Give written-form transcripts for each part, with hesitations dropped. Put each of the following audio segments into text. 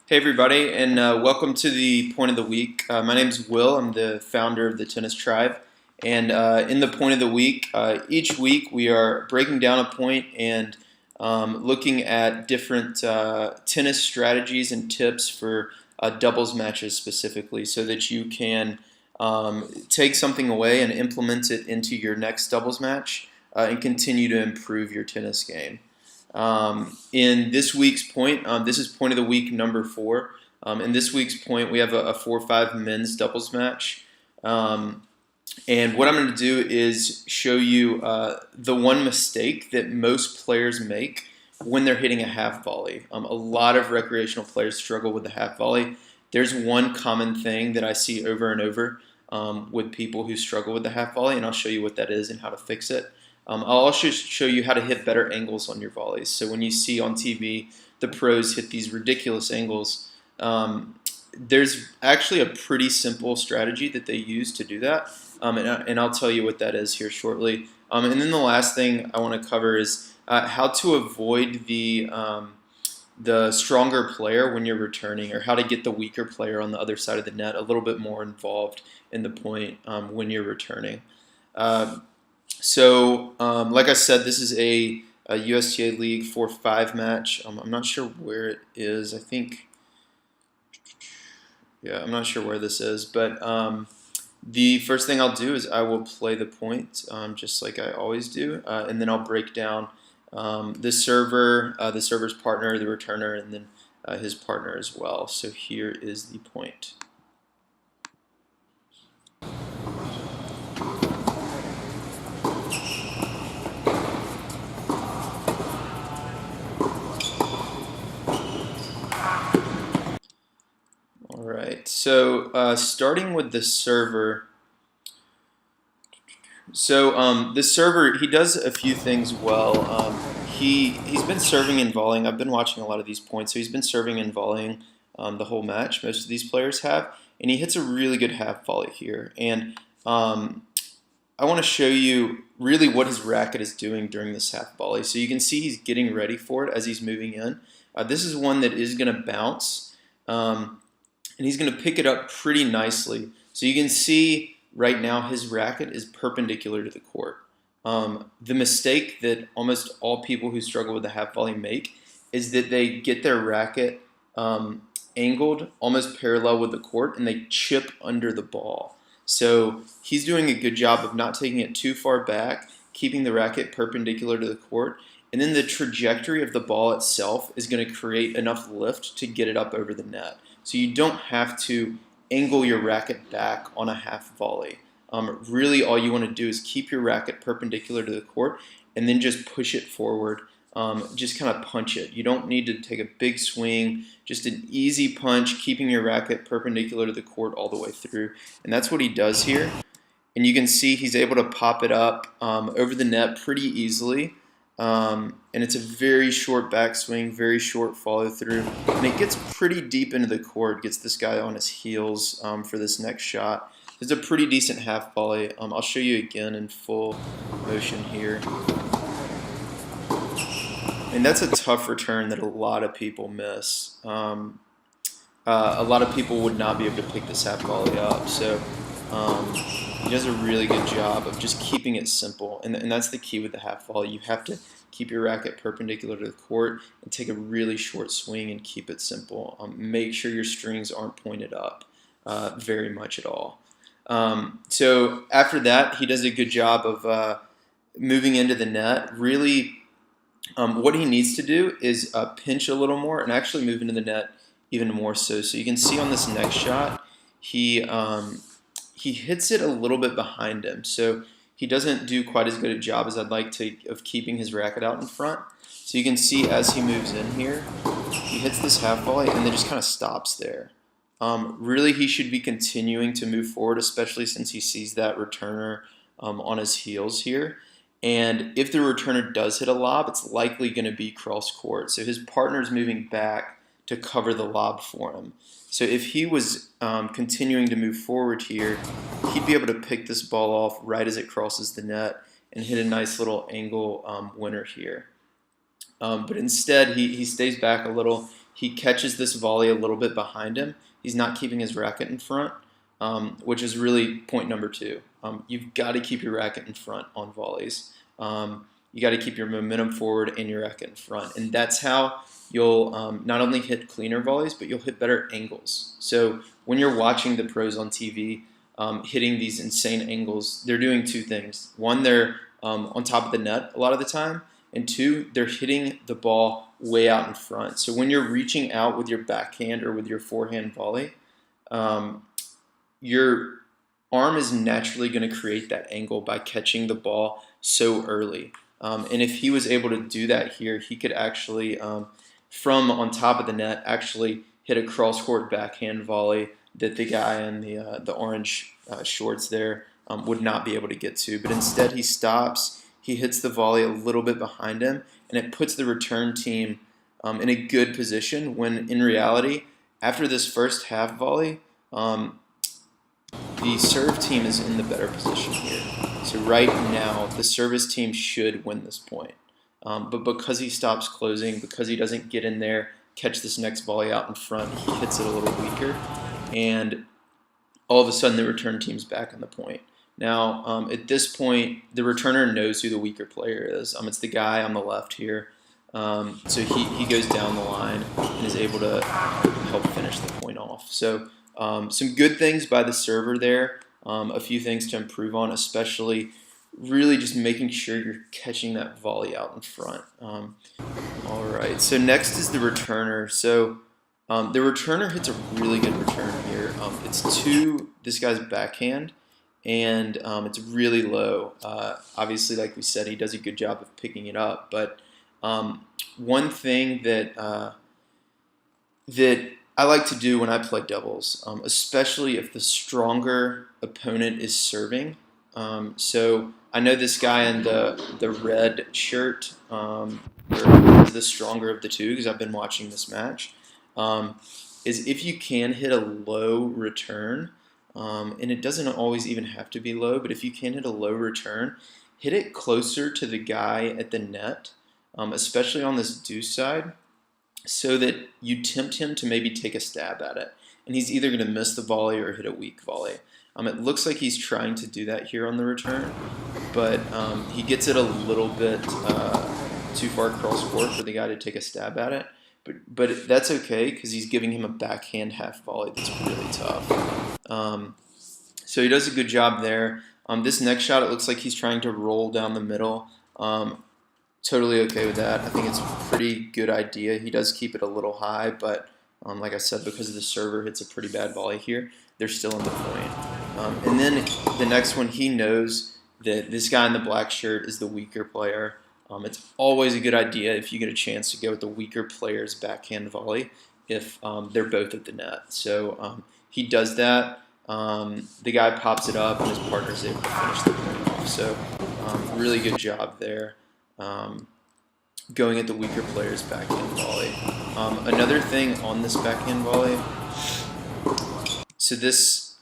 Hey everybody, and welcome to the Point of the Week. My name is Will. I'm the founder of the Tennis Tribe, and in the Point of the Week, each week we are breaking down a point and looking at different tennis strategies and tips for doubles matches specifically, so that you can take something away and implement it into your next doubles match and continue to improve your tennis game. In this week's point, this is point of the week number 4. In this week's point, we have a 4-5 men's doubles match. And what I'm going to do is show you the one mistake that most players make when they're hitting a half volley. A lot of recreational players struggle with the half volley. There's one common thing that I see over and over with people who struggle with the half volley, and I'll show you what that is and how to fix it. I'll also show you how to hit better angles on your volleys. So when you see on TV the pros hit these ridiculous angles, there's actually a pretty simple strategy that they use to do that, and I'll tell you what that is here shortly. And then the last thing I want to cover is how to avoid the stronger player when you're returning, or how to get the weaker player on the other side of the net a little bit more involved in the point when you're returning. Like I said, this is a USTA League 4-5 match. I'm not sure where it is. I'm not sure where this is, but the first thing I'll do is I will play the point just like I always do, and then I'll break down the server's partner, the returner, and then his partner as well. So here is the point. Alright, so starting with the server. So the server, he does a few things well. He's been serving and volleying. I've been watching a lot of these points, so he's been serving and volleying the whole match. Most of these players have, and he hits a really good half volley here. And I want to show you really what his racket is doing during this half volley. So you can see he's getting ready for it as he's moving in. This is one that is going to bounce. And he's going to pick it up pretty nicely. So you can see right now his racket is perpendicular to the court. The mistake that almost all people who struggle with the half volley make is that they get their racket angled almost parallel with the court and they chip under the ball. So he's doing a good job of not taking it too far back, keeping the racket perpendicular to the court, and then the trajectory of the ball itself is going to create enough lift to get it up over the net. So you don't have to angle your racket back on a half volley. Really all you want to do is keep your racket perpendicular to the court and then just push it forward. Just kind of punch it. You don't need to take a big swing, just an easy punch, keeping your racket perpendicular to the court all the way through. And that's what he does here. And you can see he's able to pop it up over the net pretty easily. And it's a very short backswing, very short follow through, and it gets pretty deep into the court, gets this guy on his heels for this next shot. It's a pretty decent half volley. I'll show you again in full motion here. And that's a tough return that a lot of people miss. A lot of people would not be able to pick this half volley up. So he does a really good job of just keeping it simple. And that's the key with the half volley. You have to keep your racket perpendicular to the court and take a really short swing and keep it simple. Make sure your strings aren't pointed up very much at all. So after that, he does a good job of moving into the net. Really, what he needs to do is pinch a little more and actually move into the net even more so. So you can see on this next shot, he hits it a little bit behind him. So he doesn't do quite as good a job as I'd like to of keeping his racket out in front. So you can see as he moves in here, he hits this half volley and then just kind of stops there. Really, he should be continuing to move forward, especially since he sees that returner on his heels here. And if the returner does hit a lob, it's likely going to be cross court. So his partner's moving back to cover the lob for him. So if he was continuing to move forward here, he'd be able to pick this ball off right as it crosses the net and hit a nice little angle winner here. But instead, he stays back a little. he catches this volley a little bit behind him. He's not keeping his racket in front, which is really point number 2. You've got to keep your racket in front on volleys. You got to keep your momentum forward and your racket in front, and that's how you'll not only hit cleaner volleys, but you'll hit better angles. So when you're watching the pros on TV hitting these insane angles, they're doing 2 things. One, they're on top of the net a lot of the time, and 2, they're hitting the ball way out in front. So when you're reaching out with your backhand or with your forehand volley, your arm is naturally going to create that angle by catching the ball so early. And if he was able to do that here, he could actually, from on top of the net, actually hit a cross-court backhand volley that the guy in the orange shorts there would not be able to get to. But instead, he stops, he hits the volley a little bit behind him, and it puts the return team in a good position when, in reality, after this first half volley, the serve team is in the better position here. So right now, the service team should win this point. But because he stops closing, because he doesn't get in there, catch this next volley out in front, he hits it a little weaker. And all of a sudden, the return team's back on the point. Now, at this point, the returner knows who the weaker player is. It's the guy on the left here. So he goes down the line and is able to help finish the point off. So some good things by the server there. A few things to improve on, especially really just making sure you're catching that volley out in front. All right, so next is the returner. So the returner hits a really good return here. It's to this guy's backhand, and it's really low. Obviously, like we said, he does a good job of picking it up. But one thing that that I like to do when I play doubles, especially if the stronger opponent is serving. So I know this guy in the red shirt is the stronger of the 2 because I've been watching this match. Is if you can hit a low return, and it doesn't always even have to be low, but if you can hit a low return, hit it closer to the guy at the net, especially on this deuce side, so that you tempt him to maybe take a stab at it. And he's either going to miss the volley or hit a weak volley. It looks like he's trying to do that here on the return, but he gets it a little bit too far cross court for the guy to take a stab at it. But that's okay because he's giving him a backhand half volley that's really tough. So he does a good job there. This next shot, it looks like he's trying to roll down the middle. Totally okay with that. I think it's a pretty good idea. He does keep it a little high, but like I said, because the server hits a pretty bad volley here, they're still in the point. And then the next one, he knows that this guy in the black shirt is the weaker player. It's always a good idea if you get a chance to go with the weaker player's backhand volley if they're both at the net. So he does that. The guy pops it up, and his partner's able to finish the point off. So really good job there. Going at the weaker player's backhand volley. Another thing on this backhand volley, so this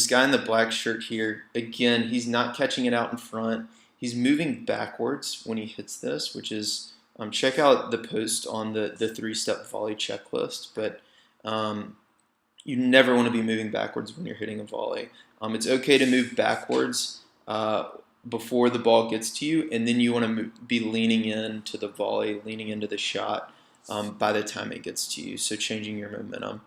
guy in the black shirt here, again, he's not catching it out in front. He's moving backwards when he hits this, which is, check out the post on the 3-step volley checklist, but you never want to be moving backwards when you're hitting a volley. It's okay to move backwards before the ball gets to you, and then you want to be leaning into the volley, leaning into the shot by the time it gets to you, so changing your momentum.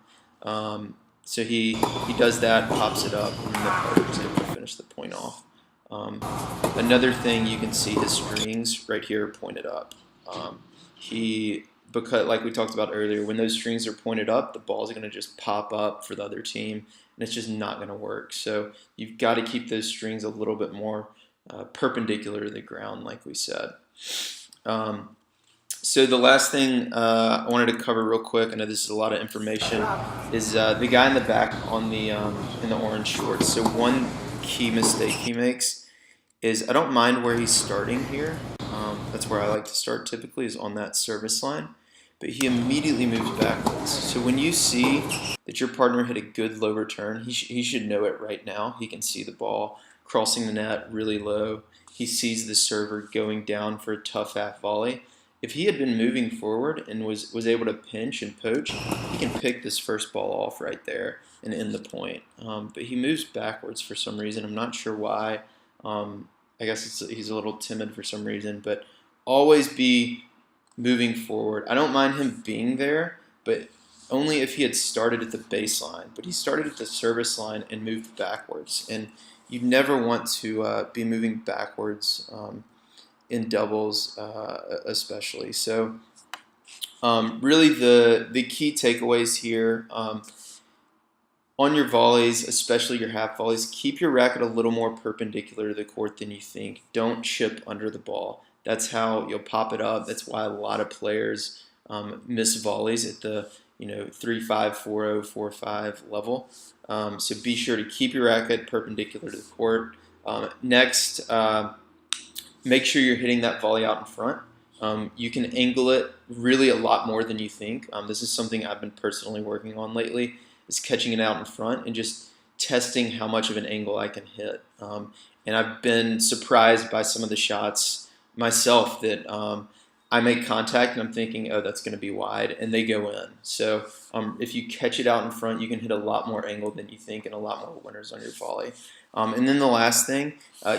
So he does that, pops it up, and then the partner's able to finish the point off. Another thing, you can see his strings right here pointed up. Because like we talked about earlier, when those strings are pointed up, the ball's going to just pop up for the other team, and it's just not going to work. So you've got to keep those strings a little bit more perpendicular to the ground, like we said. So the last thing I wanted to cover real quick, I know this is a lot of information, is the guy in the back on the in the orange shorts. So one key mistake he makes is I don't mind where he's starting here. That's where I like to start typically, is on that service line. But he immediately moves backwards. So when you see that your partner hit a good low return, he should know it right now. He can see the ball crossing the net really low. He sees the server going down for a tough half volley. if he had been moving forward and was able to pinch and poach, he can pick this first ball off right there and end the point. But he moves backwards for some reason. I'm not sure why. I guess he's a little timid for some reason, but always be moving forward. I don't mind him being there, but only if he had started at the baseline. But he started at the service line and moved backwards. And you never want to be moving backwards in doubles, especially. So really the key takeaways here, on your volleys, especially your half volleys, keep your racket a little more perpendicular to the court than you think. Don't chip under the ball. That's how you'll pop it up. That's why a lot of players miss volleys at the 3-5, 4-0, 4-5 level. So be sure to keep your racket perpendicular to the court. Next, make sure you're hitting that volley out in front. You can angle it really a lot more than you think. This is something I've been personally working on lately, is catching it out in front and just testing how much of an angle I can hit. And I've been surprised by some of the shots myself that I make contact and I'm thinking, oh, that's going to be wide, and they go in. So if you catch it out in front, you can hit a lot more angle than you think and a lot more winners on your volley. And then the last thing,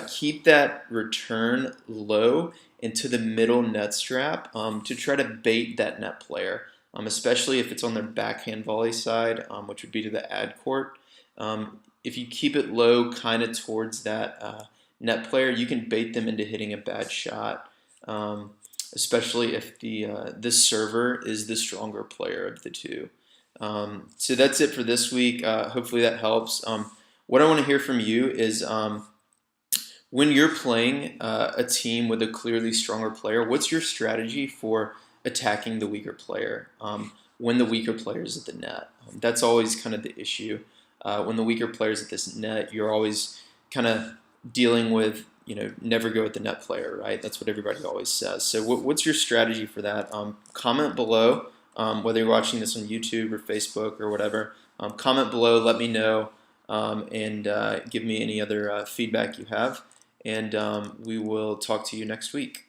keep that return low into the middle net strap to try to bait that net player, especially if it's on their backhand volley side, which would be to the ad court. If you keep it low kind of towards that net player, you can bait them into hitting a bad shot, especially if the server is the stronger player of the two. So that's it for this week. Hopefully that helps. What I want to hear from you is when you're playing a team with a clearly stronger player, what's your strategy for attacking the weaker player when the weaker player is at the net? That's always kind of the issue. When the weaker player is at this net, you're always kind of dealing with, never go at the net player, right? That's what everybody always says. So what's your strategy for that? Comment below, whether you're watching this on YouTube or Facebook or whatever. Comment below, let me know, and give me any other feedback you have. And we will talk to you next week.